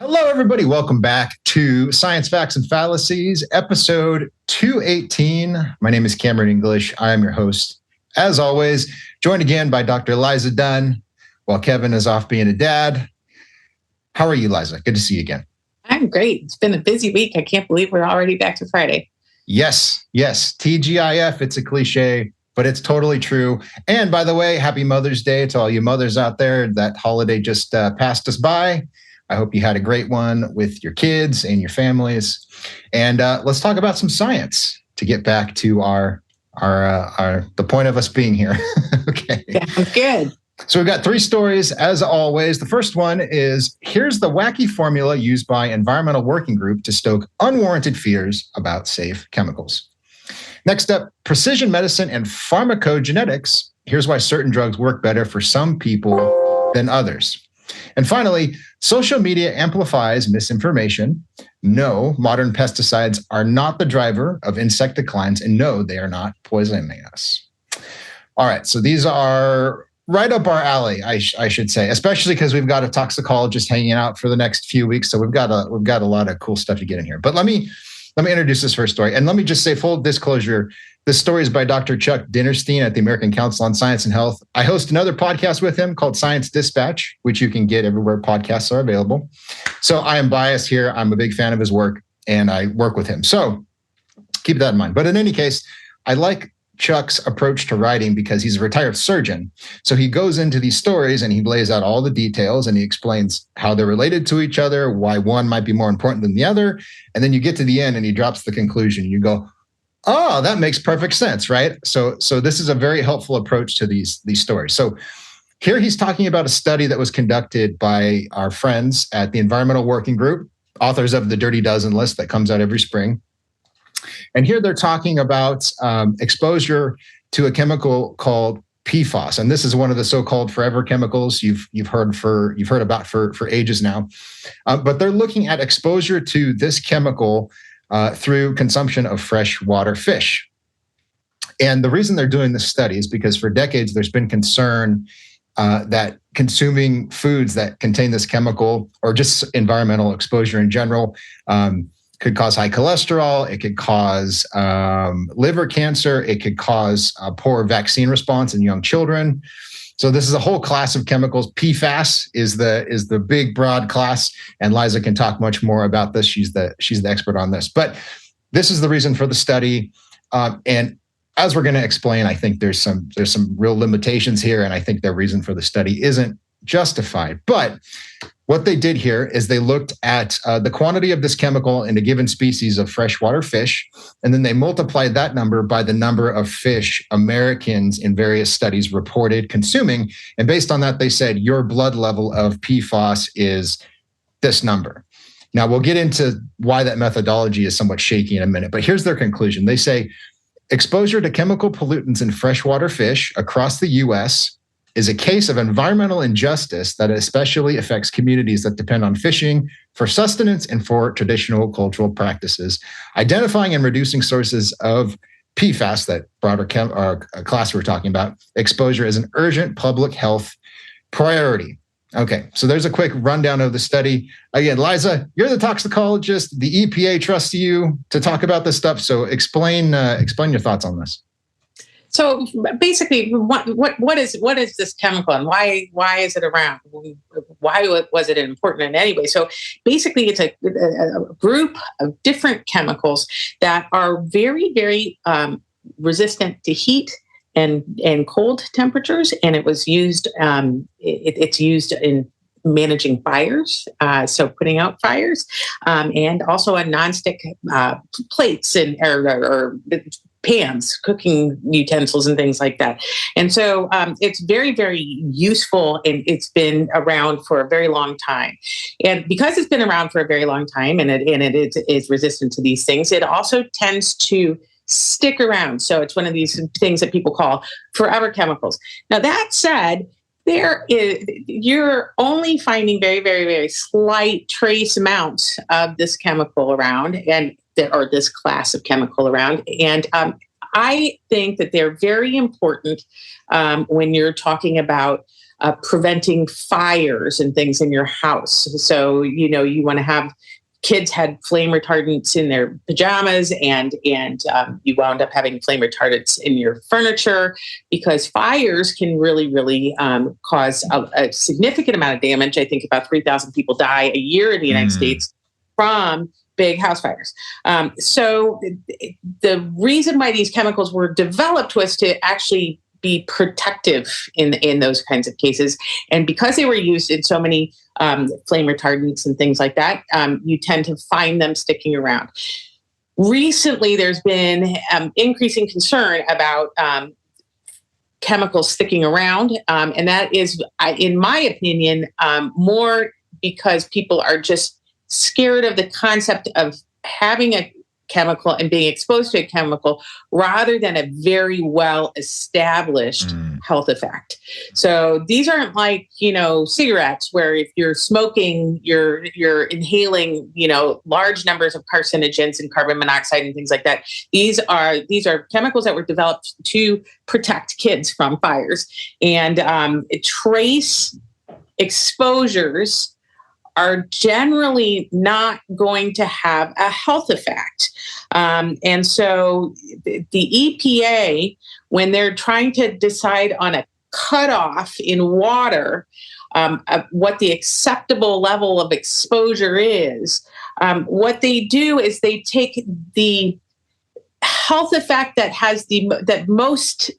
Hello, everybody. Welcome back to Science Facts and Fallacies, episode 218. My name is Cameron English. I am your host, as always, joined again by Dr. Liza Dunn, while Kevin is off being a dad. How are you, Liza? Good to see you again. I'm great. It's been a busy week. I can't believe we're already back to Friday. Yes. TGIF, it's a cliche, but it's totally true. And by the way, happy Mother's Day to all you mothers out there. That holiday just passed us by. I hope you had a great one with your kids and your families. And let's talk about some science to get back to the point of us being here. Okay. Sounds good. So we've got three stories, as always. The first one is, here's the wacky formula used by Environmental Working Group to stoke unwarranted fears about safe chemicals. Next up, precision medicine and pharmacogenetics. Here's why certain drugs work better for some people than others. And finally, social media amplifies misinformation. No, modern pesticides are not the driver of insect declines, and no, they are not poisoning us. All right, so these are right up our alley, I should say, especially because we've got a toxicologist hanging out for the next few weeks, so we've got a lot of cool stuff to get in here. But let me introduce this first story, and let me just say, full disclosure, this story is by Dr. Chuck Dinnerstein at the American Council on Science and Health. I host another podcast with him called Science Dispatch, which you can get everywhere podcasts are available. So I am biased here. I'm a big fan of his work, and I work with him. So keep that in mind. But in any case, I like Chuck's approach to writing because he's a retired surgeon. So he goes into these stories and he lays out all the details and he explains how they're related to each other, why one might be more important than the other. And then you get to the end and he drops the conclusion. You go, oh, that makes perfect sense, right? So this is a very helpful approach to these stories. So here he's talking about a study that was conducted by our friends at the Environmental Working Group, authors of the Dirty Dozen list that comes out every spring. And here they're talking about exposure to a chemical called PFAS, and this is one of the so-called forever chemicals you've heard about for ages now. But they're looking at exposure to this chemical through consumption of freshwater fish. And the reason they're doing this study is because for decades there's been concern that consuming foods that contain this chemical, or just environmental exposure in general, could cause high cholesterol, it could cause liver cancer, it could cause a poor vaccine response in young children. So this is a whole class of chemicals. PFAS is the big, broad class, and Liza can talk much more about this. She's the expert on this. But this is the reason for the study. And as we're going to explain, I think there's some real limitations here, and I think their reason for the study isn't justified. But what they did here is they looked at the quantity of this chemical in a given species of freshwater fish, and then they multiplied that number by the number of fish Americans in various studies reported consuming. And based on that, they said your blood level of PFAS is this number. Now, we'll get into why that methodology is somewhat shaky in a minute, but here's their conclusion. They say exposure to chemical pollutants in freshwater fish across the U.S. is a case of environmental injustice that especially affects communities that depend on fishing for sustenance and for traditional cultural practices. Identifying and reducing sources of PFAS, that broader class we're talking about, exposure is an urgent public health priority. Okay, so there's a quick rundown of the study. Again, Liza, you're the toxicologist. The EPA trusts you to talk about this stuff. So explain your thoughts on this. So basically, what is this chemical, and why is it around? Why was it important in any way? So basically, it's a group of different chemicals that are very, very resistant to heat and cold temperatures, and it was used. It's used in managing fires, so putting out fires, and also on nonstick plates and or pans, cooking utensils and things like that. And so it's very, very useful, and it's been around for a very long time. And because it's been around for a very long time and it is resistant to these things, it also tends to stick around. So it's one of these things that people call forever chemicals. Now, that said, you're only finding very, very, very slight trace amounts of this chemical around, or this class of chemical around. And I think that they're very important when you're talking about preventing fires and things in your house. So, you want to have kids had flame retardants in their pajamas, and you wound up having flame retardants in your furniture, because fires can really cause a significant amount of damage. I think about 3,000 people die a year in the United States from big house fires. So the reason why these chemicals were developed was to actually be protective in those kinds of cases. And because they were used in so many flame retardants and things like that, you tend to find them sticking around. Recently, there's been increasing concern about chemicals sticking around. And that is, in my opinion, more because people are just scared of the concept of having a chemical and being exposed to a chemical, rather than a very well established health effect. So these aren't like, cigarettes, where if you're smoking, you're inhaling, large numbers of carcinogens and carbon monoxide and things like that. These are chemicals that were developed to protect kids from fires, and trace exposures are generally not going to have a health effect. And so the EPA, when they're trying to decide on a cutoff in water, what the acceptable level of exposure is, what they do is they take the health effect that has that most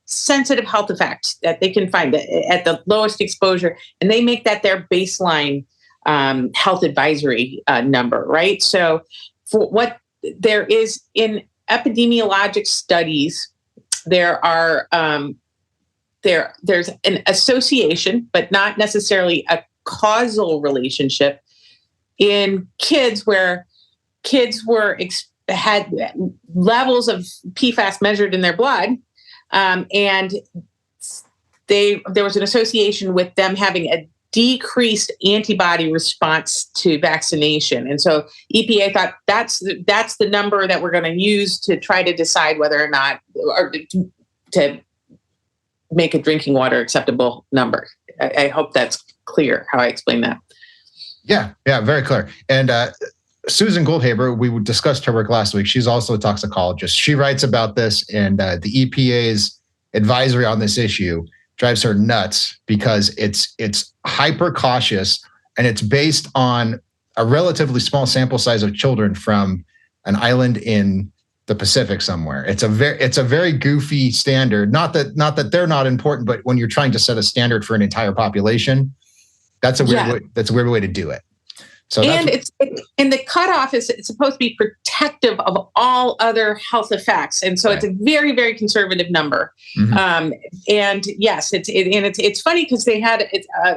sensitive health effect that they can find at the lowest exposure, and they make that their baseline health advisory number, right? So for what there is in epidemiologic studies, there are there's an association, but not necessarily a causal relationship in kids, where kids had levels of PFAS measured in their blood, and there was an association with them having a decreased antibody response to vaccination. And so EPA thought that's the number that we're going to use to try to decide whether or not, or to make a drinking water acceptable number. I hope that's clear how I explain that. Yeah, very clear. And Susan Goldhaber, we discussed her work last week. She's also a toxicologist. She writes about this, and the EPA's advisory on this issue drives her nuts, because it's hyper cautious, and it's based on a relatively small sample size of children from an island in the Pacific somewhere. It's a very goofy standard. Not that they're not important, but when you're trying to set a standard for an entire population, that's a weird way, that's a weird way to do it. So and the cutoff is it's supposed to be protective of all other health effects, and so It's a very, very conservative number. Mm-hmm. And yes, it's funny because they had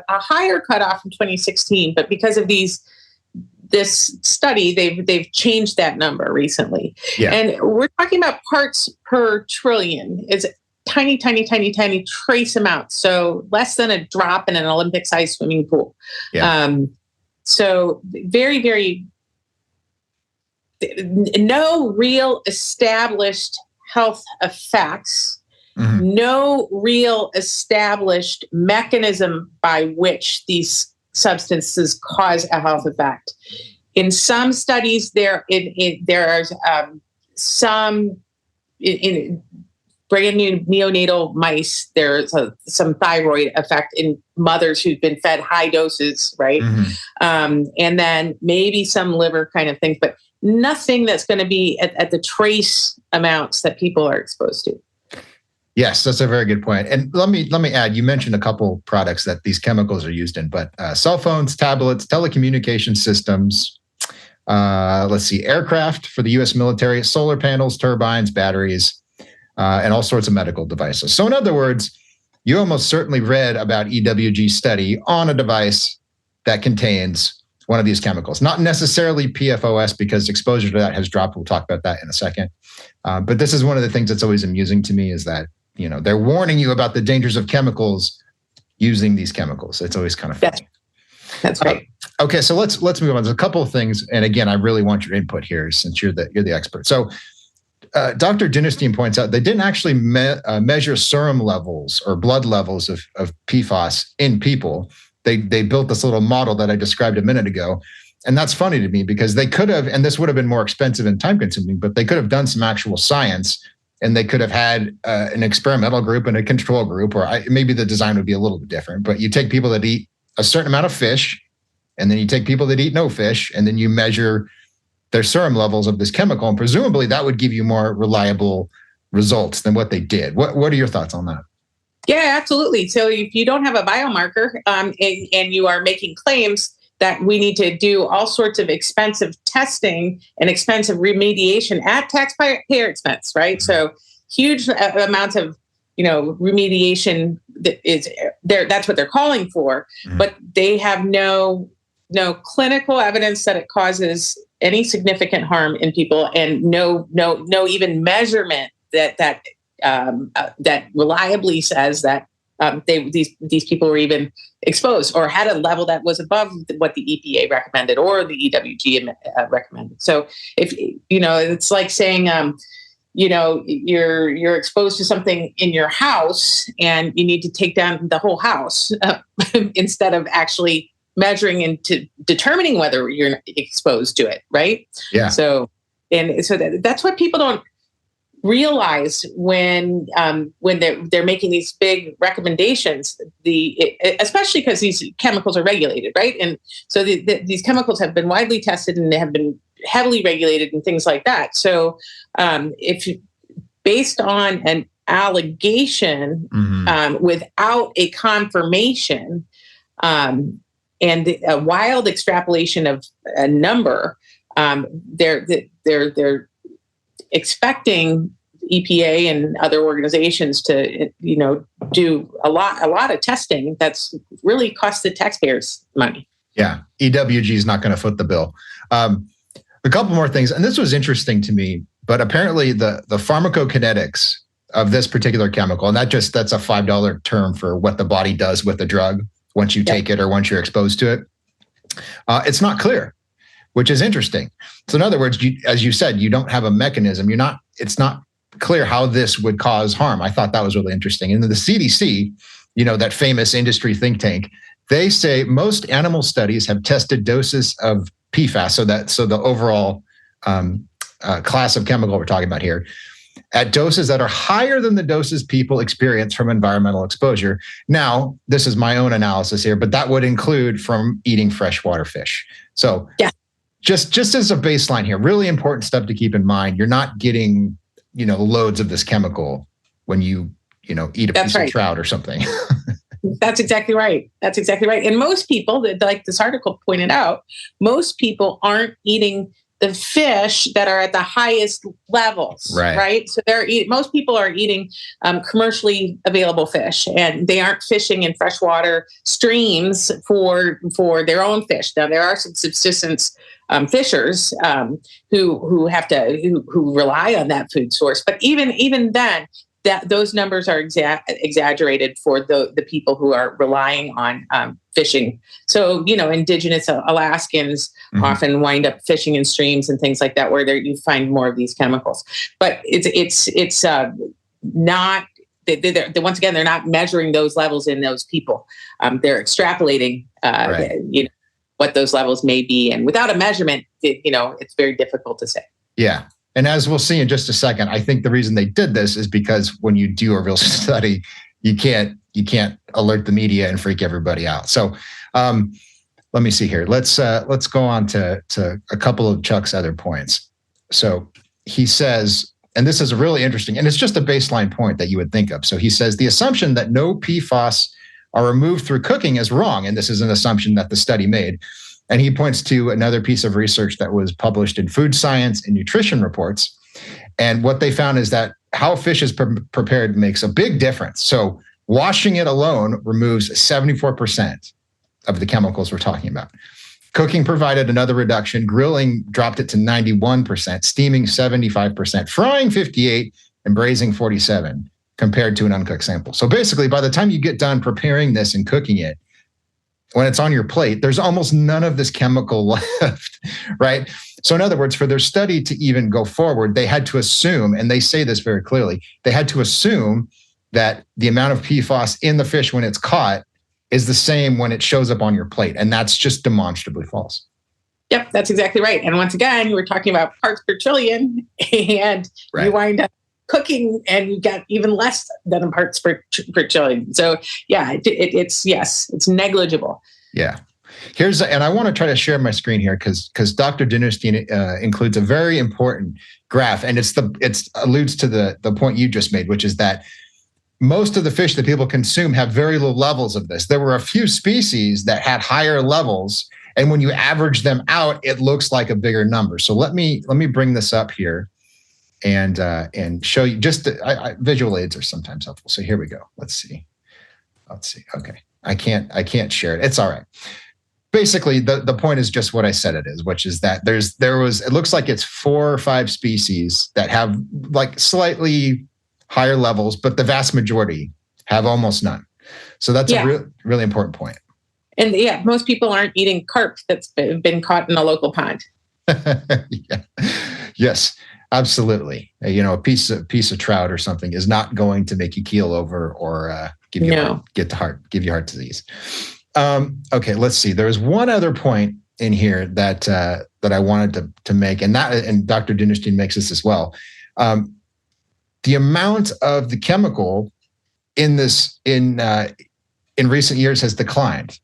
a higher cutoff in 2016, but because of this study, they've changed that number recently. Yeah. And we're talking about parts per trillion. It's tiny trace amounts, so less than a drop in an Olympic-sized swimming pool. Yeah. So very, very, no real established health effects, no real established mechanism by which these substances cause a health effect. In some studies, there are some in brand new neonatal mice, there's some thyroid effect in mothers who've been fed high doses, right? Mm-hmm. And then maybe some liver kind of things, but nothing that's going to be at the trace amounts that people are exposed to. Yes, that's a very good point. And let me add, you mentioned a couple products that these chemicals are used in, but cell phones, tablets, telecommunication systems, aircraft for the U.S. military, solar panels, turbines, batteries, and all sorts of medical devices. So in other words, you almost certainly read about EWG's study on a device that contains one of these chemicals. Not necessarily PFOS, because exposure to that has dropped. We'll talk about that in a second. But this is one of the things that's always amusing to me, is that they're warning you about the dangers of chemicals using these chemicals. It's always kind of funny. That's right. Okay, so let's move on. There's a couple of things, and again, I really want your input here since you're the expert. So Dr. Dinnerstein points out they didn't actually measure serum levels or blood levels of PFAS in people. They built this little model that I described a minute ago. And that's funny to me because they could have, and this would have been more expensive and time consuming, but they could have done some actual science and they could have had an experimental group and a control group, or maybe the design would be a little bit different. But you take people that eat a certain amount of fish, and then you take people that eat no fish, and then you measure their serum levels of this chemical. And presumably that would give you more reliable results than what they did. What are your thoughts on that? Yeah, absolutely. So if you don't have a biomarker and you are making claims that we need to do all sorts of expensive testing and expensive remediation at taxpayer expense, right? So huge amounts of, remediation that is there. That's what they're calling for, but they have no clinical evidence that it causes any significant harm in people, and no even measurement that reliably says that these people were even exposed or had a level that was above what the EPA recommended or the EWG recommended. So if it's like saying you're exposed to something in your house and you need to take down the whole house instead of actually measuring into determining whether you're exposed to it, right? Yeah. So that's what people don't realize when they're making these big recommendations. Especially because these chemicals are regulated, right? And so these chemicals have been widely tested and they have been heavily regulated and things like that. So if based on an allegation without a confirmation and a wild extrapolation of a number, they're expecting EPA and other organizations to, do a lot of testing that's really cost the taxpayers money. Yeah, EWG is not going to foot the bill. A couple more things, and this was interesting to me, but apparently the pharmacokinetics of this particular chemical, and that's a $5 term for what the body does with the drug once you take it or once you're exposed to it. It's not clear, which is interesting. So in other words, as you said, you don't have a mechanism. It's not clear how this would cause harm. I thought that was really interesting. And the CDC, that famous industry think tank, they say most animal studies have tested doses of PFAS, so the overall class of chemical we're talking about here, at doses that are higher than the doses people experience from environmental exposure. Now, this is my own analysis here, but that would include from eating freshwater fish. So just as a baseline here, really important stuff to keep in mind. You're not getting, loads of this chemical when you eat a piece of trout or something. That's exactly right. And most people, like this article pointed out, most people aren't eating the fish that are at the highest levels, right? So most people are eating commercially available fish, and they aren't fishing in freshwater streams for their own fish. Now there are some subsistence fishers who rely on that food source, but even then, those numbers are exaggerated for the people who are relying on fishing. So, indigenous Alaskans often wind up fishing in streams and things like that, where you find more of these chemicals. But it's not. Once again, they're not measuring those levels in those people. They're extrapolating, what those levels may be, and without a measurement, it's very difficult to say. Yeah. And as we'll see in just a second, I think the reason they did this is because when you do a real study, you can't alert the media and freak everybody out. So let me see here. Let's go on to a couple of Chuck's other points. So he says, and this is really interesting, and it's just a baseline point that you would think of. So he says the assumption that no PFAS are removed through cooking is wrong, and this is an assumption that the study made. And he points to another piece of research that was published in Food Science and Nutrition Reports. And what they found is that how fish is prepared makes a big difference. So washing it alone removes 74% of the chemicals we're talking about. Cooking provided another reduction. Grilling dropped it to 91%, steaming 75%, frying 58%, and braising 47% compared to an uncooked sample. So basically, by the time you get done preparing this and cooking it, when it's on your plate, there's almost none of this chemical left, right? So in other words, for their study to even go forward, they had to assume, and they say this very clearly, they had to assume that the amount of PFAS in the fish when it's caught is the same when it shows up on your plate. And that's just demonstrably false. Yep, that's exactly right. And once again, we're talking about parts per trillion, and you wind up cooking and you get even less than a parts per trillion. So yeah, it's negligible. Yeah. And I want to try to share my screen here because Dr. Dinnerstein includes a very important graph, and it alludes to the point you just made, which is that most of the fish that people consume have very low levels of this. There were a few species that had higher levels, and when you average them out, it looks like a bigger number. So let me bring this up here and show you. Visual aids are sometimes helpful. So here we go. Let's see. Okay, I can't share it. It's all right. Basically, the point is just what I said it is, which is that it looks like it's 4 or 5 species that have like slightly higher levels, but the vast majority have almost none. So that's a really important point. And most people aren't eating carp that's been caught in a local pond. Yeah. Yes, absolutely. A piece of trout or something is not going to make you keel over or give you heart disease. Okay, let's see. There was one other point in here that I wanted to make, and Dr. Dinnerstein makes this as well. The amount of the chemical in this in recent years has declined.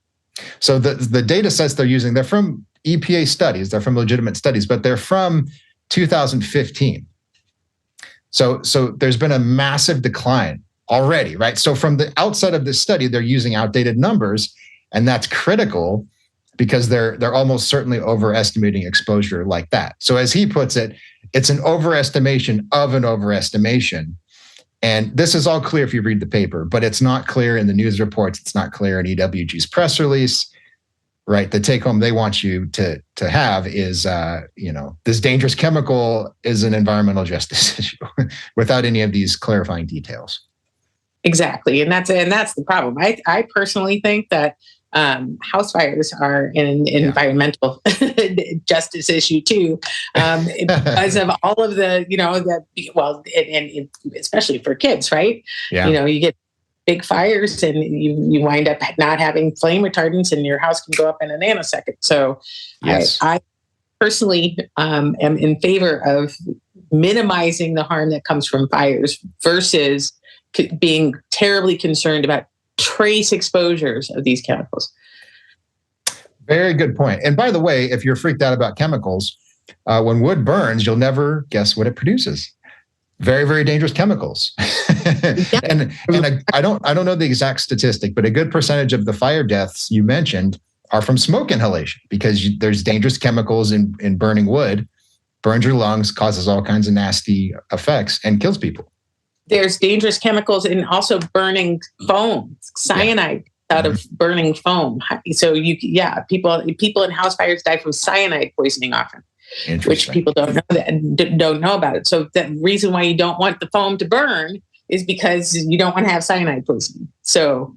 So the data sets they're using, they're from EPA studies, they're from legitimate studies, but they're from 2015. So there's been a massive decline already, right? So from the outset of this study, they're using outdated numbers, and that's critical because they're almost certainly overestimating exposure like that. So as he puts it, it's an overestimation of an overestimation. And this is all clear if you read the paper, but it's not clear in the news reports. It's not clear in EWG's press release, right? The take home they want you to have is, this dangerous chemical is an environmental justice issue without any of these clarifying details. Exactly. And that's the problem. I personally think that house fires are an environmental justice issue too, because of all of the, and especially for kids, right? Yeah. You get big fires and you wind up not having flame retardants, and your house can go up in a nanosecond. So yes. I personally am in favor of minimizing the harm that comes from fires versus being terribly concerned about trace exposures of these chemicals. Very good point. And by the way, if you're freaked out about chemicals, when wood burns, you'll never guess what it produces. Very, very dangerous chemicals. Yeah. And I don't know the exact statistic, but a good percentage of the fire deaths you mentioned are from smoke inhalation because there's dangerous chemicals in burning wood, burns your lungs, causes all kinds of nasty effects, and kills people. There's dangerous chemicals in also burning foam, cyanide out of burning foam. So people in house fires die from cyanide poisoning often, which people don't know about it. So the reason why you don't want the foam to burn is because you don't want to have cyanide poisoning. So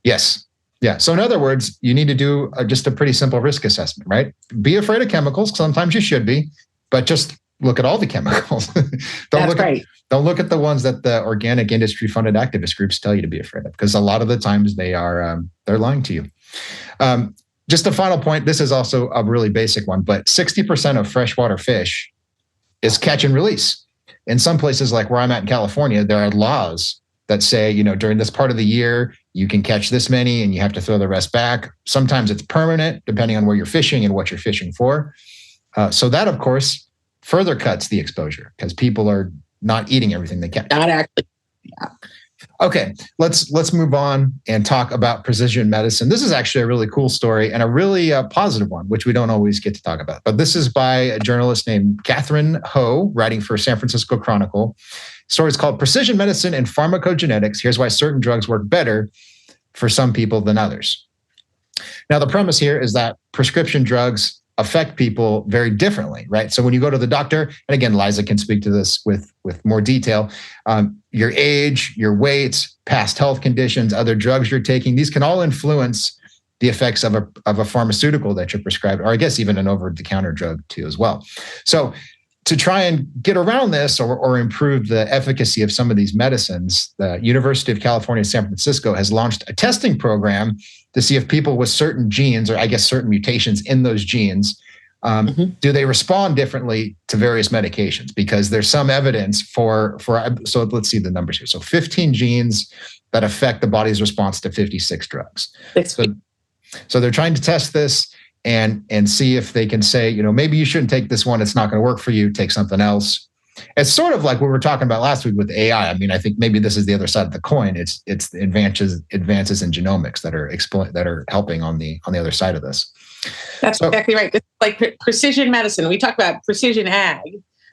yes. Yeah. So in other words, you need to do just a pretty simple risk assessment, right? Be afraid of chemicals. Sometimes you should be, but just look at all the chemicals. Don't look at the ones that the organic industry funded activist groups tell you to be afraid of, because a lot of the times they're lying to you. Just a final point. This is also a really basic one, but 60% of freshwater fish is catch and release. In some places like where I'm at in California, there are laws that say, during this part of the year, you can catch this many and you have to throw the rest back. Sometimes it's permanent, depending on where you're fishing and what you're fishing for. So that, of course, further cuts the exposure because people are not eating everything they catch. Not actually. Yeah. Okay, let's move on and talk about precision medicine. This is actually a really cool story and a really positive one, which we don't always get to talk about. But this is by a journalist named Catherine Ho, writing for San Francisco Chronicle. The story is called Precision Medicine and Pharmacogenetics. Here's why certain drugs work better for some people than others. Now, the premise here is that prescription drugs affect people very differently, right? So when you go to the doctor, and again, Liza can speak to this with more detail, your age, your weight, past health conditions, other drugs you're taking, these can all influence the effects of a pharmaceutical that you're prescribed, or I guess even an over-the-counter drug too as well. So to try and get around this or improve the efficacy of some of these medicines, the University of California, San Francisco has launched a testing program to see if people with certain genes, or I guess certain mutations in those genes, do they respond differently to various medications? Because there's some evidence so let's see the numbers here. So 15 genes that affect the body's response to 56 drugs. So they're trying to test this and see if they can say, maybe you shouldn't take this one. It's not going to work for you. Take something else. It's sort of like what we were talking about last week with AI. I mean, I think maybe this is the other side of the coin. It's the advances in genomics that are helping on the other side of this. That's exactly right. It's like precision medicine. We talk about precision ag,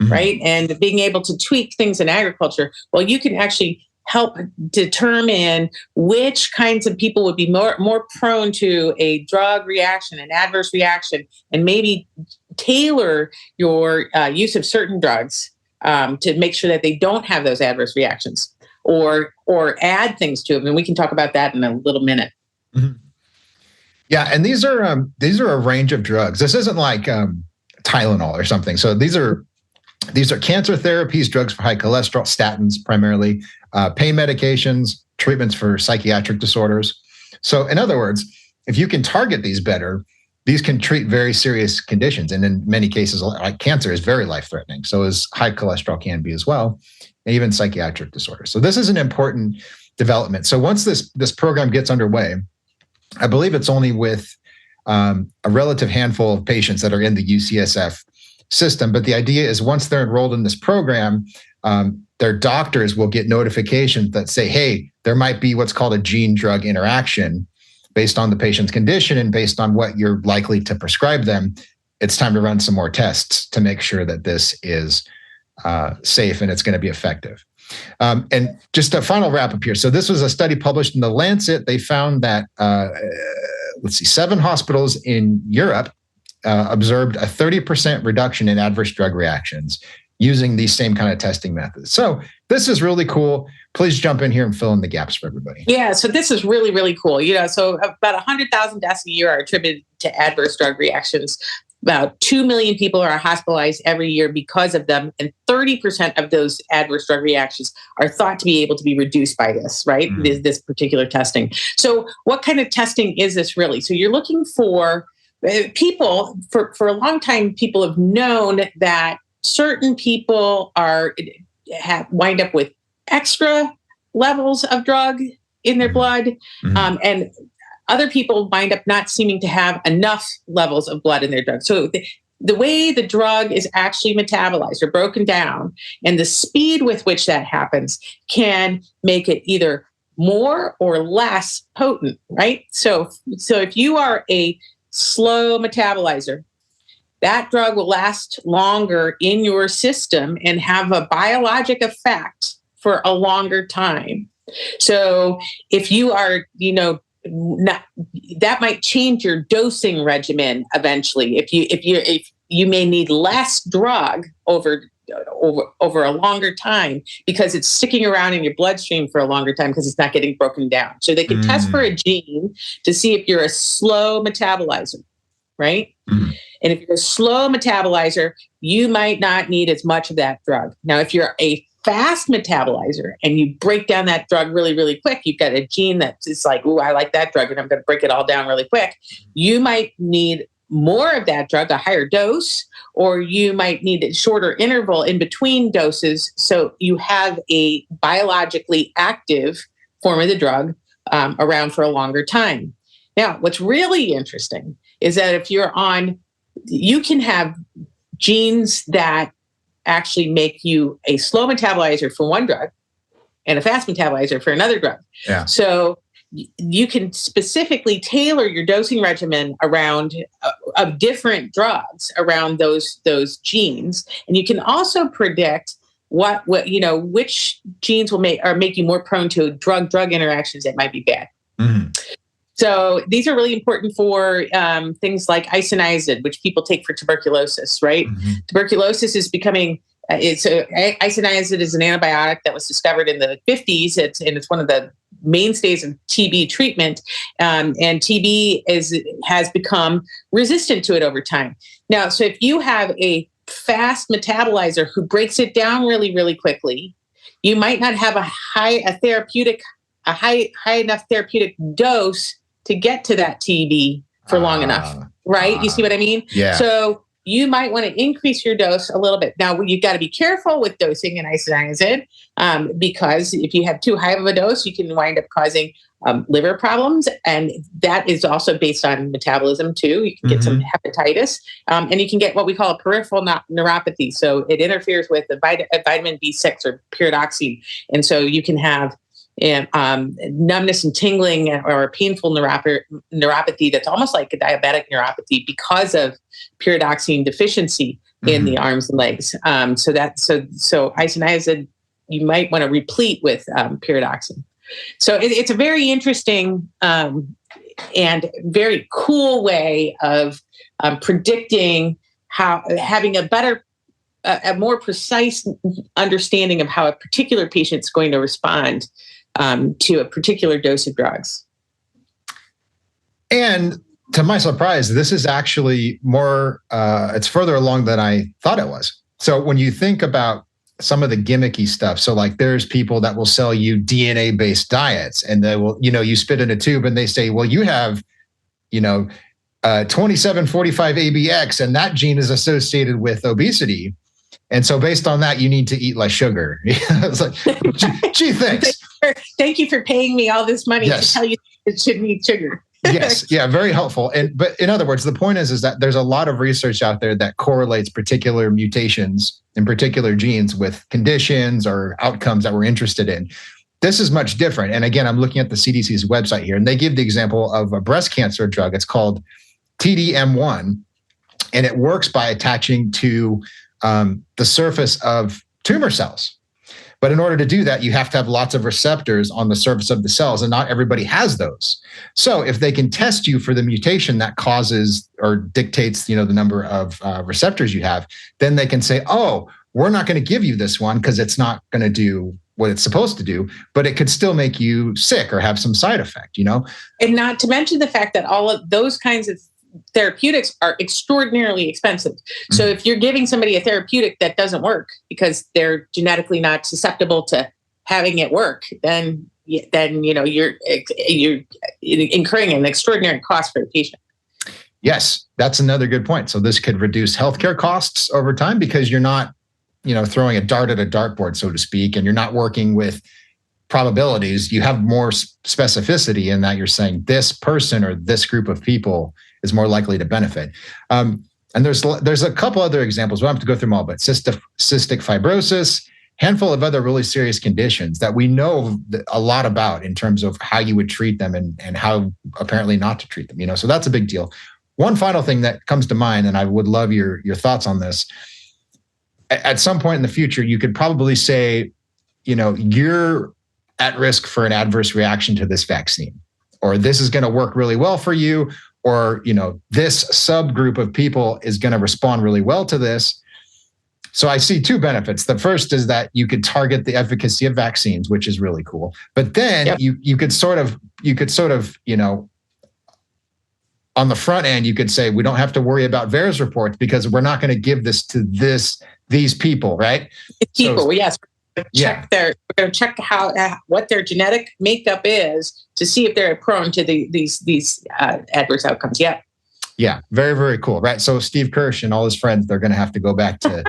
right? And being able to tweak things in agriculture. Well, you can actually help determine which kinds of people would be more prone to a drug reaction, an adverse reaction, and maybe tailor your use of certain drugs to make sure that they don't have those adverse reactions, or add things to them. And we can talk about that in a little minute. Mm-hmm. Yeah, and these are a range of drugs. This isn't like Tylenol or something. So these are cancer therapies, drugs for high cholesterol, statins primarily, pain medications, treatments for psychiatric disorders. So in other words, if you can target these better, these can treat very serious conditions. And in many cases, like cancer is very life-threatening. So as high cholesterol can be as well, and even psychiatric disorders. So this is an important development. So once this program gets underway, I believe it's only with a relative handful of patients that are in the UCSF system. But the idea is once they're enrolled in this program, their doctors will get notifications that say, hey, there might be what's called a gene-drug interaction based on the patient's condition and based on what you're likely to prescribe them. It's time to run some more tests to make sure that this is safe and it's going to be effective. And just a final wrap up here. So this was a study published in The Lancet. They found that, 7 hospitals in Europe observed a 30% reduction in adverse drug reactions using these same kind of testing methods. So this is really cool. Please jump in here and fill in the gaps for everybody. Yeah, so this is really, really cool. So about 100,000 deaths a year are attributed to adverse drug reactions. About 2 million people are hospitalized every year because of them, and 30% of those adverse drug reactions are thought to be able to be reduced by this, right? This particular testing. So what kind of testing is this really? So you're looking for people, for a long time, people have known that certain people wind up with extra levels of drug in their blood, and other people wind up not seeming to have enough levels of blood in their drug. So the way the drug is actually metabolized or broken down and the speed with which that happens can make it either more or less potent, right? So if you are a slow metabolizer, that drug will last longer in your system and have a biologic effect for a longer time. So if you are, that might change your dosing regimen eventually. If you may need less drug over a longer time because it's sticking around in your bloodstream for a longer time because it's not getting broken down. So they can test for a gene to see if you're a slow metabolizer, right? And if you're a slow metabolizer, you might not need as much of that drug. Now, if you're a fast metabolizer and you break down that drug really, really quick, you've got a gene that's like, ooh, I like that drug and I'm going to break it all down really quick. You might need more of that drug, a higher dose, or you might need a shorter interval in between doses so you have a biologically active form of the drug around for a longer time. Now, what's really interesting is that if you can have genes that actually make you a slow metabolizer for one drug and a fast metabolizer for another drug. Yeah. So you can specifically tailor your dosing regimen around of different drugs around those genes, and you can also predict which genes will make you more prone to drug interactions that might be bad. So these are really important for things like isoniazid, which people take for tuberculosis, right? Tuberculosis is becoming Isoniazid is an antibiotic that was discovered in the 50s. It's one of the mainstays of TB treatment, and TB has become resistant to it over time. Now, so if you have a fast metabolizer who breaks it down really, really quickly, you might not have a high enough therapeutic dose to get to that TB for long enough, right? You see what I mean? Yeah. So you might want to increase your dose a little bit. Now, you've got to be careful with dosing an isoniazid, because if you have too high of a dose, you can wind up causing liver problems. And that is also based on metabolism too. You can get some hepatitis, and you can get what we call a peripheral neuropathy. So it interferes with the vitamin B6 or pyridoxine. And so you can have numbness and tingling or a painful neuropathy that's almost like a diabetic neuropathy because of pyridoxine deficiency in the arms and legs. So isoniazid, you might want to replete with pyridoxine. So it's a very interesting and very cool way of predicting how having a more precise understanding of how a particular patient's going to respond to a particular dose of drugs. And to my surprise, this is actually more, it's further along than I thought it was. So when you think about some of the gimmicky stuff, so like there's people that will sell you DNA-based diets, and they will, you spit in a tube and they say, well, you have, 2745 ABX, and that gene is associated with obesity. And so based on that, you need to eat less sugar. It's like, gee, thanks. Thank you for paying me all this money to tell you it shouldn't eat sugar. Yes. Yeah. Very helpful. But in other words, the point is that there's a lot of research out there that correlates particular mutations in particular genes with conditions or outcomes that we're interested in. This is much different. And again, I'm looking at the CDC's website here, and they give the example of a breast cancer drug. It's called TDM1, and it works by attaching to the surface of tumor cells. But in order to do that, you have to have lots of receptors on the surface of the cells, and not everybody has those. So if they can test you for the mutation that causes or dictates, the number of receptors you have, then they can say, oh, we're not going to give you this one because it's not going to do what it's supposed to do, but it could still make you sick or have some side effect, And not to mention the fact that all of those kinds of therapeutics are extraordinarily expensive. So if you're giving somebody a therapeutic that doesn't work because they're genetically not susceptible to having it work, then you're incurring an extraordinary cost for the patient. Yes, that's another good point. So this could reduce healthcare costs over time because you're not, throwing a dart at a dartboard, so to speak, and you're not working with probabilities. You have more specificity in that you're saying this person or this group of people is more likely to benefit. And there's a couple other examples. We don't have to go through them all, but cystic fibrosis, handful of other really serious conditions that we know a lot about in terms of how you would treat them and how apparently not to treat them. So that's a big deal. One final thing that comes to mind, and I would love your thoughts on this. At some point in the future, you could probably say, you're at risk for an adverse reaction to this vaccine, or this is going to work really well for you, or, this subgroup of people is going to respond really well to this. So I see two benefits. The first is that you could target the efficacy of vaccines, which is really cool. But then you could sort of, on the front end, you could say, we don't have to worry about VAERS reports because we're not going to give this to these people, right? Yes. We're going to check what their genetic makeup is to see if they're prone to these adverse outcomes. Yeah. Yeah. Very, very cool. Right. So Steve Kirsch and all his friends, they're going to have to go back to,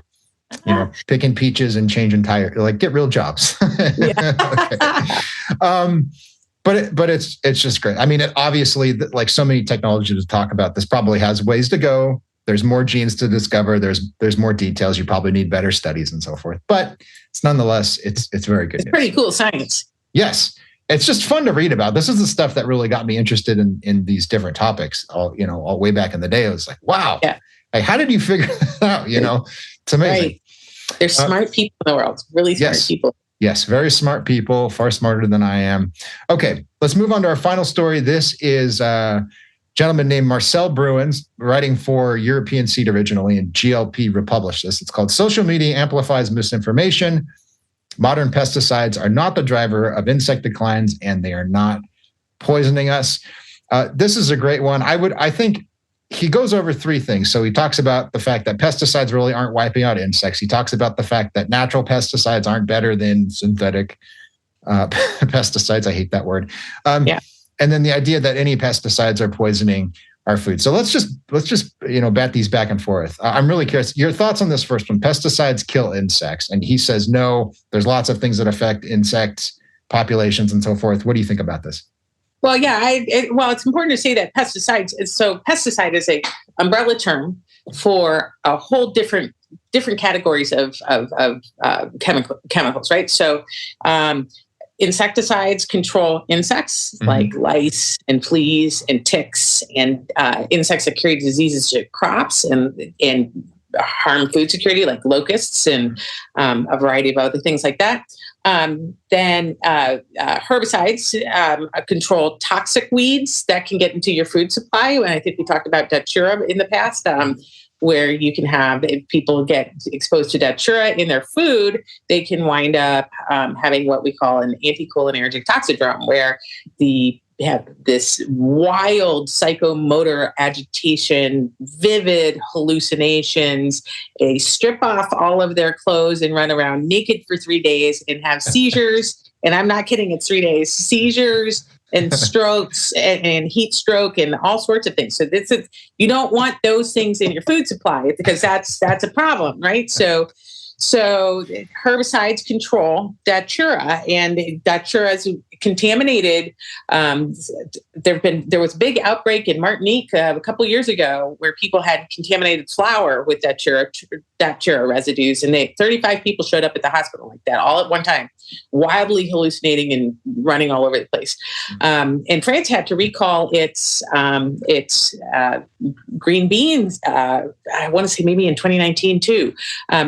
picking peaches and changing tires, like get real jobs. But it's just great. I mean, it obviously, like so many technologies to talk about, this probably has ways to go. There's more genes to discover. There's more details. You probably need better studies and so forth. But it's nonetheless, it's very good. It's pretty cool science. Yes. It's just fun to read about. This is the stuff that really got me interested in these different topics. All way back in the day, I was like, wow. Yeah. Like, how did you figure that out? It's amazing. Right. There's smart people in the world, really smart people. Yes, very smart people, far smarter than I am. Okay, let's move on to our final story. This is gentleman named Marcel Bruins, writing for European Seed originally, and GLP republished this. It's called Social Media Amplifies Misinformation. Modern pesticides are not the driver of insect declines, and they are not poisoning us. This is a great one. I think he goes over three things. So he talks about the fact that pesticides really aren't wiping out insects. He talks about the fact that natural pesticides aren't better than synthetic pesticides. I hate that word. And then the idea that any pesticides are poisoning our food. So let's just bat these back and forth. I'm really curious your thoughts on this first one. Pesticides kill insects, and he says no. There's lots of things that affect insect populations and so forth. What do you think about this? Well, yeah, it's important to say that pesticides. So pesticide is a umbrella term for a whole different categories of chemicals, right? So insecticides control insects like lice and fleas and ticks and insects that carry diseases to crops and harm food security like locusts and a variety of other things like that. Then herbicides control toxic weeds that can get into your food supply. And I think we talked about datura in the past, where you can have, if people get exposed to datura in their food, they can wind up having what we call an anticholinergic toxidrome, where have this wild psychomotor agitation, vivid hallucinations. They strip off all of their clothes and run around naked for 3 days and have seizures. And I'm not kidding, it's 3 days. Seizures and strokes and heat stroke and all sorts of things. So you don't want those things in your food supply because that's a problem, right? So herbicides control datura, and datura is contaminated. There was a big outbreak in Martinique a couple years ago where people had contaminated flour with datura residues, and 35 people showed up at the hospital like that all at one time, wildly hallucinating and running all over the place. And France had to recall its green beans. I want to say maybe in 2019 too,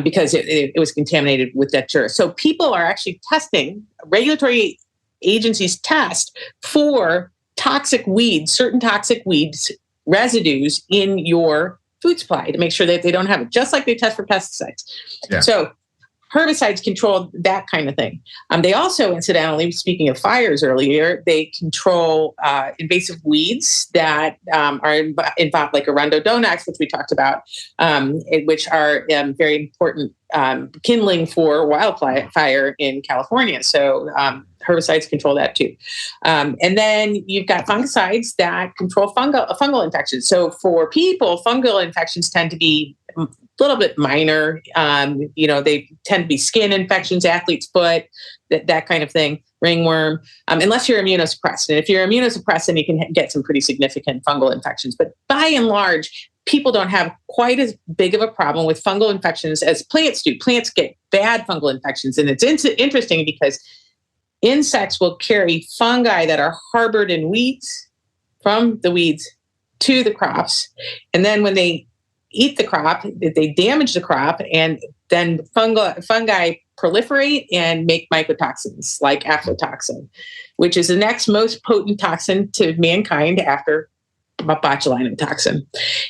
because it was contaminated with datura. So people are actually testing. Regulatory agencies test for toxic weeds, certain toxic weeds residues in your food supply to make sure that they don't have it, just like they test for pesticides. Yeah. So herbicides control that kind of thing. They also, incidentally, speaking of fires earlier, they control invasive weeds that are involved, like Arundinodonax, which we talked about, which are very important kindling for wildfire in California. So herbicides control that too. And then you've got fungicides that control fungal infections. So for people, fungal infections tend to be a little bit minor. They tend to be skin infections, athlete's foot, that kind of thing, ringworm, unless you're immunosuppressed. And if you're immunosuppressed, then you can get some pretty significant fungal infections. But by and large, people don't have quite as big of a problem with fungal infections as plants do. Plants get bad fungal infections. And it's interesting because insects will carry fungi that are harbored in weeds from the weeds to the crops. And then when they eat the crop, they damage the crop, and then fungi proliferate and make mycotoxins like aflatoxin, which is the next most potent toxin to mankind after botulinum toxin.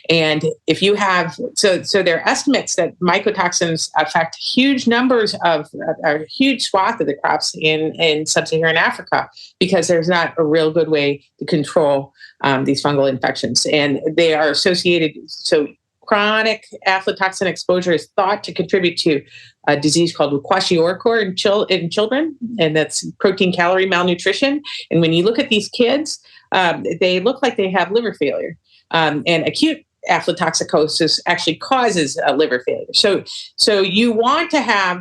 And if you have, so there are estimates that mycotoxins affect huge numbers of a huge swath of the crops in sub-Saharan Africa, because there's not a real good way to control these fungal infections. And they are associated, so chronic aflatoxin exposure is thought to contribute to a disease called kwashiorkor in children, and that's protein-calorie malnutrition. And when you look at these kids, they look like they have liver failure. And acute aflatoxicosis actually causes liver failure. So you want to have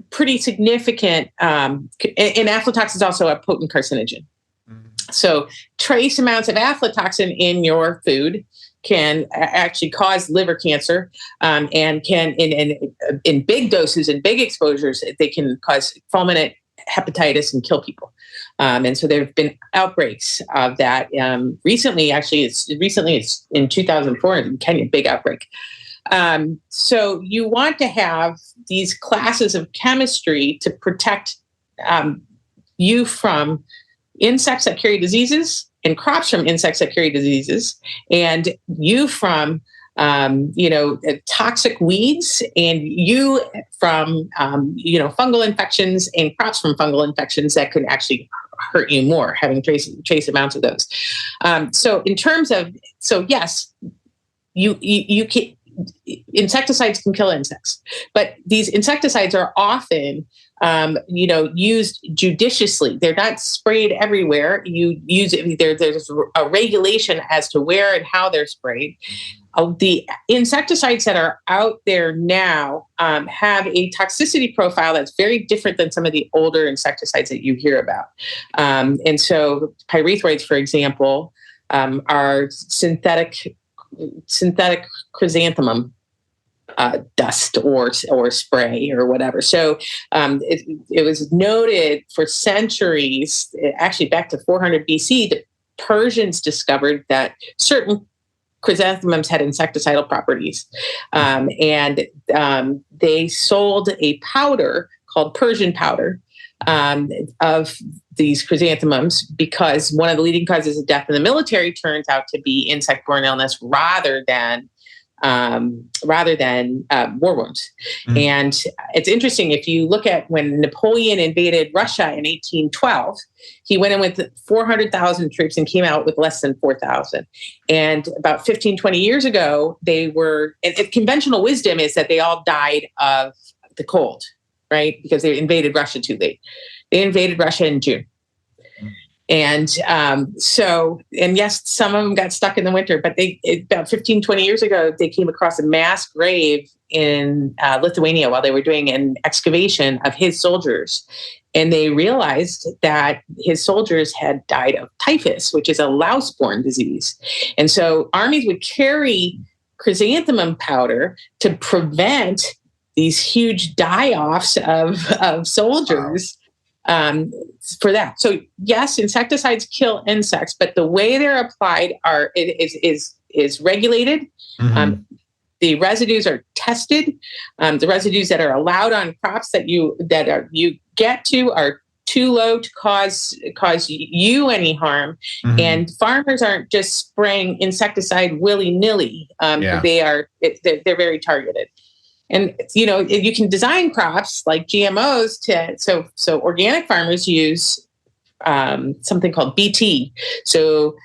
pretty significant, and aflatoxin is also a potent carcinogen. So trace amounts of aflatoxin in your food can actually cause liver cancer, and can in big doses and big exposures, they can cause fulminant hepatitis and kill people. And so there have been outbreaks of that recently. Actually, it's in 2004 in Kenya, big outbreak. So you want to have these classes of chemistry to protect you from insects that carry diseases and crops from insects that carry diseases, and you from toxic weeds, and you from fungal infections, and crops from fungal infections that could actually hurt you more, having trace amounts of those. So yes, you can. Insecticides can kill insects, but these insecticides are often, used judiciously. They're not sprayed everywhere. You use it. There's a regulation as to where and how they're sprayed. The insecticides that are out there now have a toxicity profile that's very different than some of the older insecticides that you hear about. And so pyrethroids, for example, are synthetic chrysanthemum dust or spray or whatever. So it was noted for centuries, actually back to 400 BC, that Persians discovered that certain chrysanthemums had insecticidal properties. And they sold a powder called Persian powder of these chrysanthemums, because one of the leading causes of death in the military turns out to be insect-borne illness rather than war wounds. And it's interesting, if you look at when Napoleon invaded Russia in 1812, he went in with 400,000 troops and came out with less than 4,000. And about 15, 20 years ago, conventional wisdom is that they all died of the cold, right? Because they invaded Russia too late. They invaded Russia in June. And yes, some of them got stuck in the winter, but about 15, 20 years ago, they came across a mass grave in Lithuania while they were doing an excavation of his soldiers. And they realized that his soldiers had died of typhus, which is a louse-borne disease. And so armies would carry chrysanthemum powder to prevent these huge die-offs of soldiers. Wow. For that. So yes, insecticides kill insects, but the way they're applied is regulated. Mm-hmm. The residues are tested. The residues that are allowed on crops that you get to are too low to cause you any harm. Mm-hmm. And farmers aren't just spraying insecticide willy-nilly. They're very targeted. And, you can design crops like GMOs so organic farmers use something called BT. So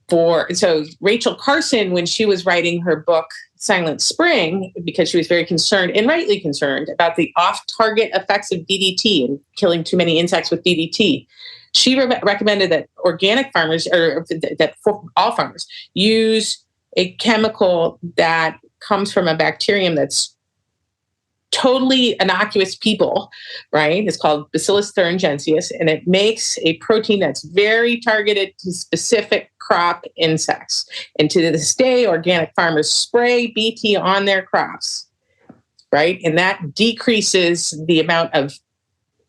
Rachel Carson, when she was writing her book, Silent Spring, because she was very concerned, and rightly concerned, about the off-target effects of DDT and killing too many insects with DDT, she recommended that organic farmers, or that for all farmers, use a chemical that comes from a bacterium that's totally innocuous people, right? It's called Bacillus thuringiensis, and it makes a protein that's very targeted to specific crop insects. And to this day, organic farmers spray BT on their crops, right? And that decreases the amount of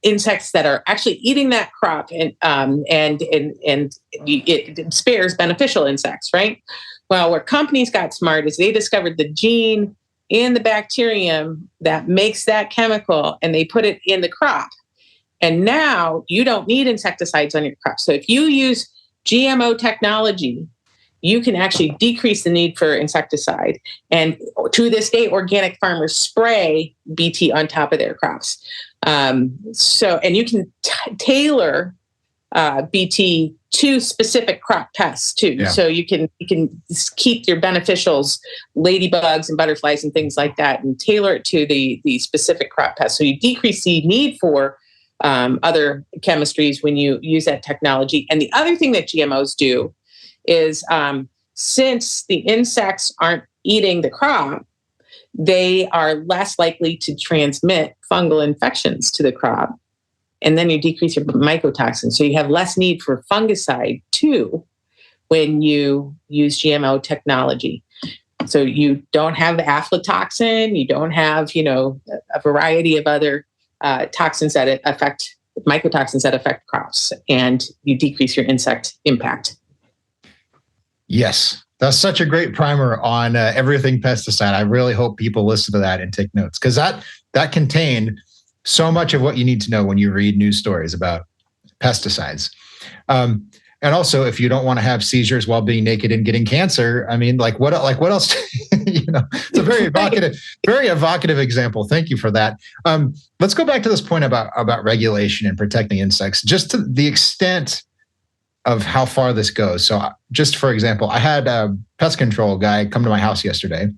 insects that are actually eating that crop, and it spares beneficial insects, right? Well, where companies got smart is they discovered the gene in the bacterium that makes that chemical, and they put it in the crop. And now you don't need insecticides on your crop. So if you use GMO technology, you can actually decrease the need for insecticide. And to this day, organic farmers spray BT on top of their crops. And you can tailor BT to specific crop pests too. Yeah. So you can keep your beneficials, ladybugs and butterflies and things like that, and tailor it to the specific crop pests. So you decrease the need for other chemistries when you use that technology. And the other thing that GMOs do is, since the insects aren't eating the crop, they are less likely to transmit fungal infections to the crop. And then you decrease your mycotoxins. So you have less need for fungicide too when you use GMO technology. So you don't have aflatoxin, you don't have, a variety of other toxins that affect, mycotoxins that affect crops, and you decrease your insect impact. Yes, that's such a great primer on everything pesticide. I really hope people listen to that and take notes, because that contained so much of what you need to know when you read news stories about pesticides. And also, if you don't want to have seizures while being naked and getting cancer, I mean, like what else? It's a very evocative example. Thank you for that. Let's go back to this point about regulation and protecting insects, just to the extent of how far this goes. So, just for example, I had a pest control guy come to my house yesterday.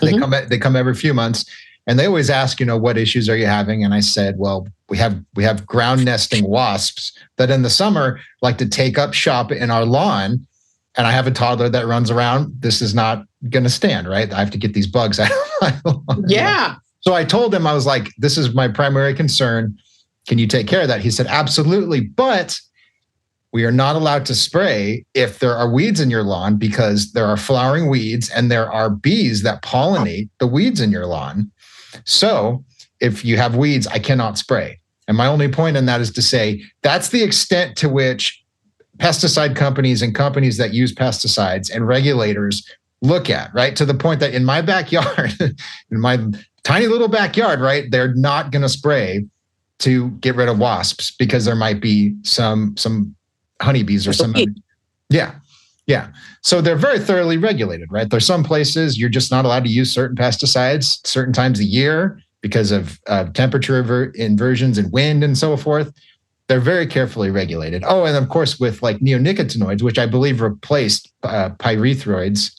They come every few months, and they always ask, what issues are you having? And I said, well, we have ground nesting wasps that in the summer like to take up shop in our lawn. And I have a toddler that runs around. This is not going to stand, right? I have to get these bugs out of my lawn. Yeah. So I told him, I was like, this is my primary concern. Can you take care of that? He said, absolutely. But we are not allowed to spray if there are weeds in your lawn, because there are flowering weeds and there are bees that pollinate the weeds in your lawn. So if you have weeds, I cannot spray. And my only point in that is to say that's the extent to which pesticide companies and companies that use pesticides and regulators look at, right? To the point that in my backyard, in my tiny little backyard, right, they're not going to spray to get rid of wasps because there might be some honeybees or some. Yeah. So they're very thoroughly regulated, right? There's some places you're just not allowed to use certain pesticides certain times a year because of temperature inversions and wind and so forth. They're very carefully regulated. Oh, and of course, with like neonicotinoids, which I believe replaced pyrethroids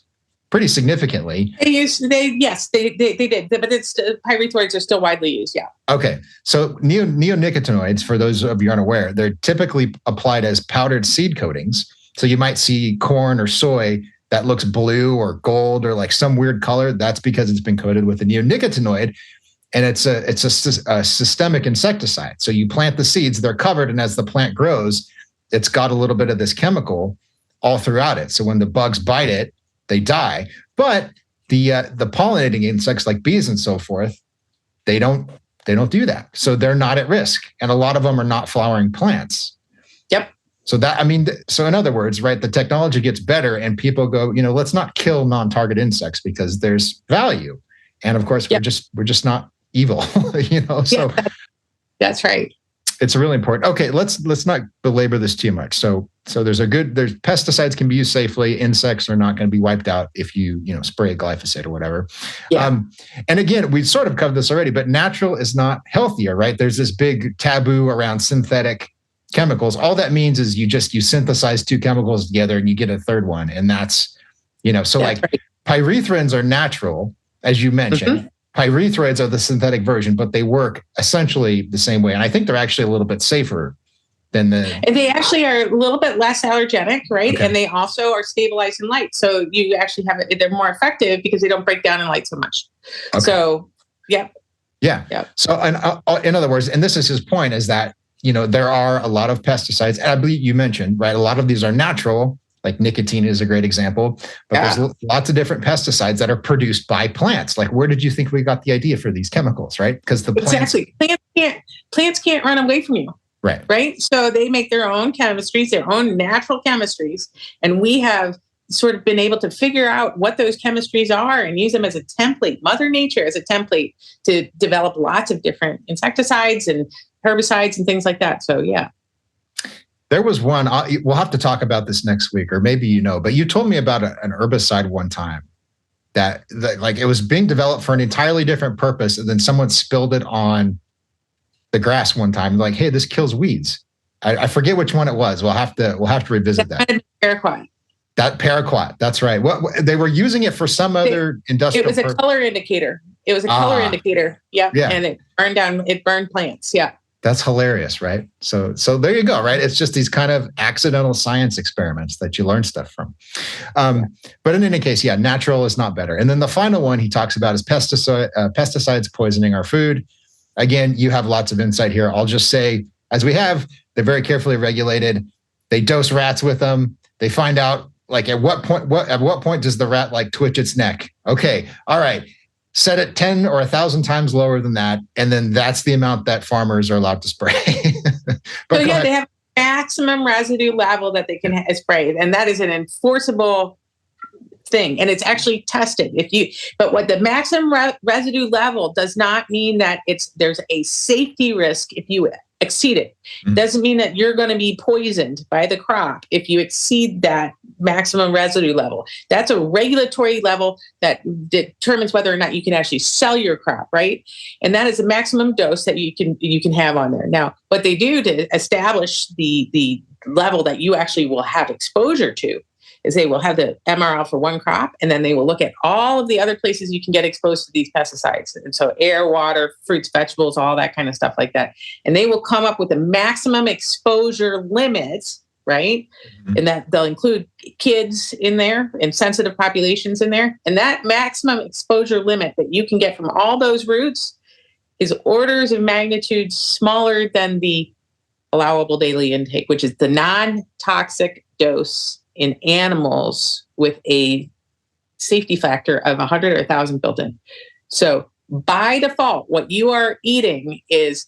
pretty significantly. They did, but pyrethroids are still widely used. Yeah. Okay, so neonicotinoids, for those of you unaware, they're typically applied as powdered seed coatings. So you might see corn or soy that looks blue or gold or like some weird color. That's because it's been coated with a neonicotinoid. And it's a systemic insecticide. So you plant the seeds, they're covered, and as the plant grows, it's got a little bit of this chemical all throughout it. So when the bugs bite it, they die. But the pollinating insects like bees and so forth, they don't do that. So they're not at risk. And a lot of them are not flowering plants. Yep. So so in other words, right, the technology gets better and people go, let's not kill non-target insects because there's value. And of course, we're just not evil, so that's right. It's really important. Okay, let's not belabor this too much. So there's pesticides can be used safely. Insects are not going to be wiped out if you spray glyphosate or whatever. Yeah. And again, we've sort of covered this already, but natural is not healthier, right? There's this big taboo around synthetic chemicals. All that means is you synthesize two chemicals together and you get a third one. And that's, right. Pyrethrins are natural, as you mentioned. Mm-hmm. Pyrethroids are the synthetic version, but they work essentially the same way. And I think they're actually a little bit safer than And they actually are a little bit less allergenic, right? Okay. And they also are stabilized in light. So you actually they're more effective because they don't break down in light so much. Okay. So, yeah. So, in other words, and this is his point, is that, there are a lot of pesticides. And I believe you mentioned, right, a lot of these are natural. Like nicotine is a great example, but there's lots of different pesticides that are produced by plants. Like, where did you think we got the idea for these chemicals, right? Because plants can't run away from you, right? So they make their own chemistries, their own natural chemistries, and we have sort of been able to figure out what those chemistries are and use them as a template, Mother Nature as a template to develop lots of different insecticides and herbicides and things like that. So, yeah. There was one, we'll have to talk about this next week, or maybe but you told me about an herbicide one time that like it was being developed for an entirely different purpose, and then someone spilled it on the grass one time. Like, hey, this kills weeds. I forget which one it was. We'll have to revisit that. Paraquat. That paraquat, that's right. What they were using it for some other industrial. It was a color indicator. It was a color indicator. Yeah. And it burned plants. Yeah. That's hilarious, right? So there you go, right? It's just these kind of accidental science experiments that you learn stuff from. But in any case, natural is not better. And then the final one he talks about is pesticides poisoning our food. Again, you have lots of insight here. I'll just say, as we have, they're very carefully regulated. They dose rats with them. They find out, like, at what point does the rat like twitch its neck? Okay, all right. Set it 10 or 1,000 times lower than that, and then that's the amount that farmers are allowed to spray. They have a maximum residue level that they can spray, and that is an enforceable thing, and it's actually tested. But what the maximum residue level does not mean that there's a safety risk if you exceed it. Doesn't mean that you're going to be poisoned by the crop if you exceed that maximum residue level. That's a regulatory level that determines whether or not you can actually sell your crop, right? And that is the maximum dose that you can have on there. Now, what they do to establish the level that you actually will have exposure to is they will have the MRL for one crop, and then they will look at all of the other places you can get exposed to these pesticides. And so air, water, fruits, vegetables, all that kind of stuff like that. And they will come up with a maximum exposure limits, right? And that they'll include kids in there and sensitive populations in there. And that maximum exposure limit that you can get from all those routes is orders of magnitude smaller than the allowable daily intake, which is the non-toxic dose in animals with a safety factor of 100 or 1,000 built in. So by default, what you are eating is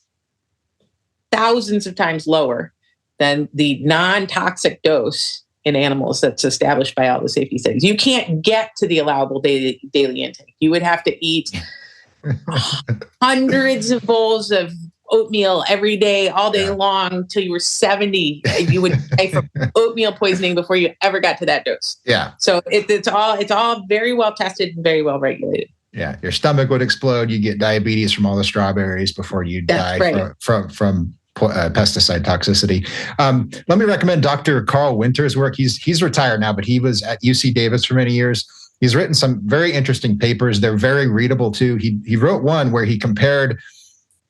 thousands of times lower than the non-toxic dose in animals that's established by all the safety studies. You can't get to the allowable daily intake. You would have to eat hundreds of bowls of oatmeal every day, all day long, till you were 70. You would die from oatmeal poisoning before you ever got to that dose. Yeah. So it's all very well tested and very well regulated. Yeah. Your stomach would explode. You get diabetes from all the strawberries before you die from pesticide toxicity. Let me recommend Dr. Carl Winter's work. He's retired now, but he was at UC Davis for many years. He's written some very interesting papers. They're very readable too. He wrote one where he compared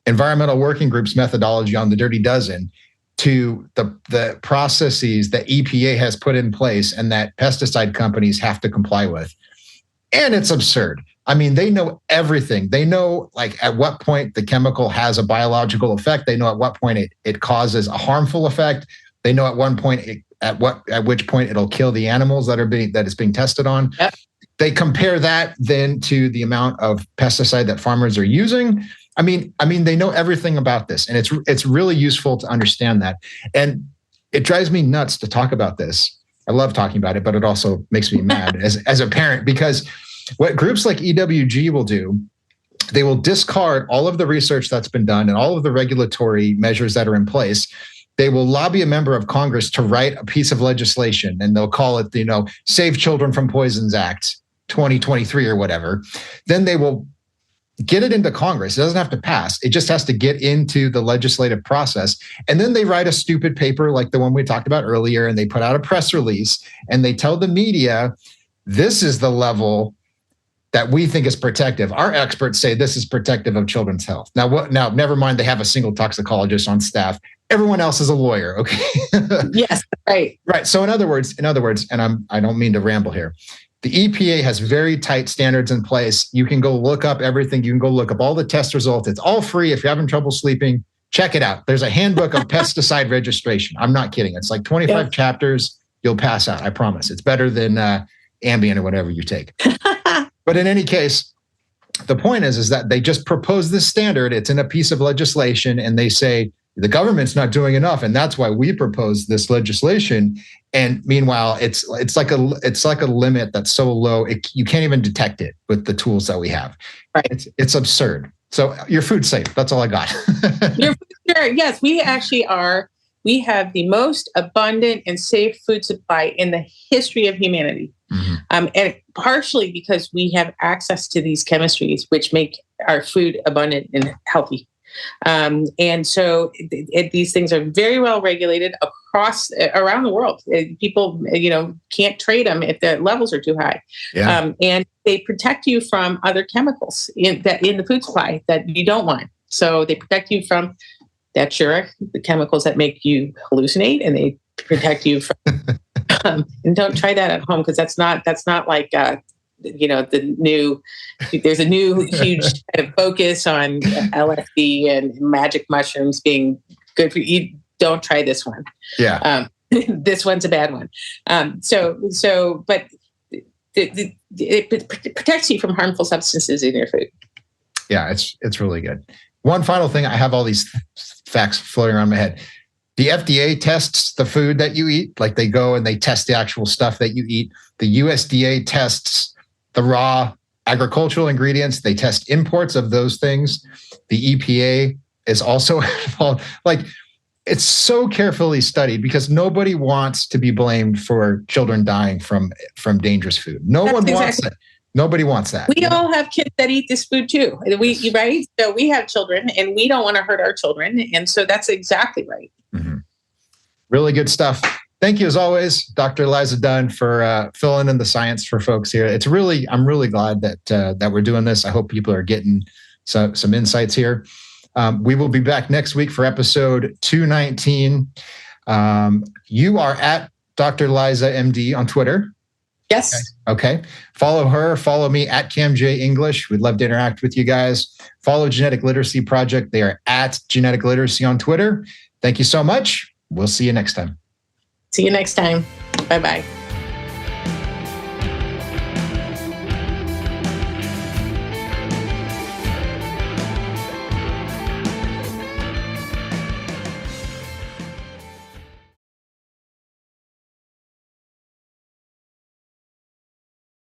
Environmental Working Group's methodology on the Dirty Dozen to the processes that EPA has put in place and that pesticide companies have to comply with. And it's absurd. I mean, they know everything. They know like at what point the chemical has a biological effect. They know at what point it causes a harmful effect. They know at one point at which point it'll kill the animals that it's being tested on. Yep. They compare that then to the amount of pesticide that farmers are using. I mean, they know everything about this, and it's really useful to understand that. And it drives me nuts to talk about this. I love talking about it, but it also makes me mad as a parent, because what groups like EWG will do, they will discard all of the research that's been done and all of the regulatory measures that are in place. They will lobby a member of Congress to write a piece of legislation, and they'll call it, Save Children from Poisons Act 2023 or whatever. Then they will get it into Congress. It doesn't have to pass. It just has to get into the legislative process. And then they write a stupid paper like the one we talked about earlier, and they put out a press release, and they tell the media, this is the level that we think is protective. Our experts say this is protective of children's health. Now, never mind, they have a single toxicologist on staff. Everyone else is a lawyer, okay? Yes, right. Right. So in other words, and I don't mean to ramble here, the EPA has very tight standards in place. You can go look up everything. You can go look up all the test results. It's all free. If you're having trouble sleeping, check it out. There's a handbook of pesticide registration. I'm not kidding. It's like 25 chapters. You'll pass out. I promise. It's better than Ambien or whatever you take. But in any case, the point is that they just propose this standard. It's in a piece of legislation, and they say the government's not doing enough, and that's why we propose this legislation. And meanwhile, it's like a limit that's so low you can't even detect it with the tools that we have. Right. It's absurd. So your food's safe. That's all I got. Your food's sure. Yes, we actually are. We have the most abundant and safe food supply in the history of humanity. Mm-hmm. And partially because we have access to these chemistries, which make our food abundant and healthy. And so these things are very well regulated around the world. People, can't trade them if the levels are too high. Yeah. And they protect you from other chemicals in the food supply that you don't want. So they protect you from the chemicals that make you hallucinate, and they protect you from. And don't try that at home, because that's not like the new. There's a new huge kind of focus on LSD and magic mushrooms being good for you. Don't try this one. Yeah, this one's a bad one. But it protects you from harmful substances in your food. Yeah, it's really good. One final thing, I have all these facts floating around my head. The FDA tests the food that you eat, like they go and they test the actual stuff that you eat. The USDA tests the raw agricultural ingredients. They test imports of those things. The EPA is also involved. Like, it's so carefully studied because nobody wants to be blamed for children dying from dangerous food. Wants that. Nobody wants that. We all have kids that eat this food too. Right? So we have children and we don't want to hurt our children. And so that's exactly right. Mm-hmm. Really good stuff. Thank you, as always, Dr. Liza Dunn, for filling in the science for folks here. I'm really glad that we're doing this. I hope people are getting some insights here. We will be back next week for episode 219. You are at Dr. Liza MD on Twitter. Yes. Okay. Follow her. Follow me at CamJ English. We'd love to interact with you guys. Follow Genetic Literacy Project. They are at Genetic Literacy on Twitter. Thank you so much. We'll see you next time. See you next time. Bye-bye.